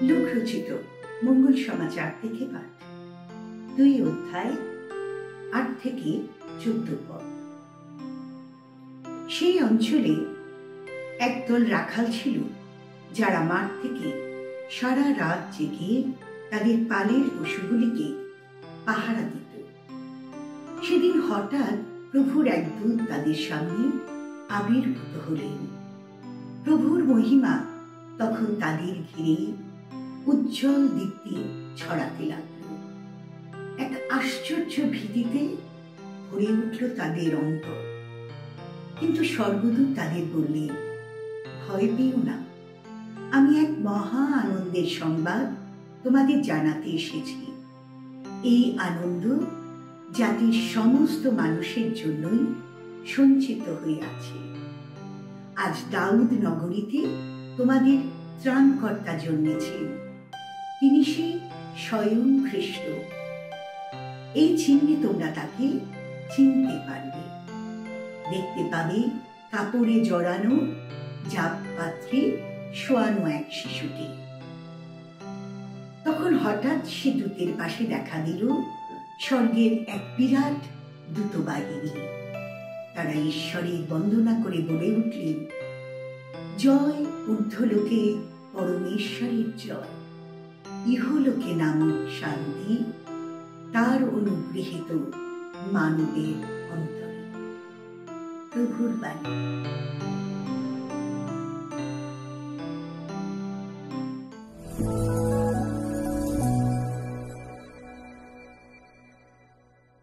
লোকরচিত মঙ্গল সমাচার থেকে পাঠ 2 অধ্যায় 8 থেকে 14 পদ। সেই অঞ্চলে একদল রাখাল ছিল যারা মাঠ থেকে সারা রাত জেগে তাদের পালের পশুগুলিকে পাহারা দিত। সেদিন হঠাৎ প্রভুর এক দূত তাদের সামনে আবির্ভূত হলেন। প্রভুর মহিমা তখন তাদের ঘিরে উজ্জ্বল দীপ্তি ছড়াতে লাগল। এক আশ্চর্য ভীতিতে ভরে উঠল তাদের অন্তর। কিন্তু স্বর্গদূত তাদের বললেন, ভয় পেও না, আমি এক মহা আনন্দের সংবাদ তোমাদের জানাতে এসেছি। এই আনন্দ জাতির সমস্ত মানুষের জন্যই সঞ্চিত হয়ে আছে। আজ দাউদ নগরীতে তোমাদের ত্রাণকর্তা জন্মেছেন, তিনি সেই স্বয়ং খ্রিস্ট। এই চিহ্নে তোমরা তাকে চিনতে পারবে। দেখতে পাবে কাপড়ে জড়ানো জাপ পাত্রে শোয়ানো এক শিশুকে। তখন হঠাৎ সে দূতের পাশে দেখা দিল স্বর্গের এক বিরাট দূতবাহিনী। তারা ঈশ্বরের বন্দনা করে বলে উঠলেন, জয় ঊর্ধ্বলোকে পরমেশ্বরের জয়, ইহলোকে নামক শান্তি তার অনুগৃহীত মানবের অন্তরে। প্রভুর বাণী।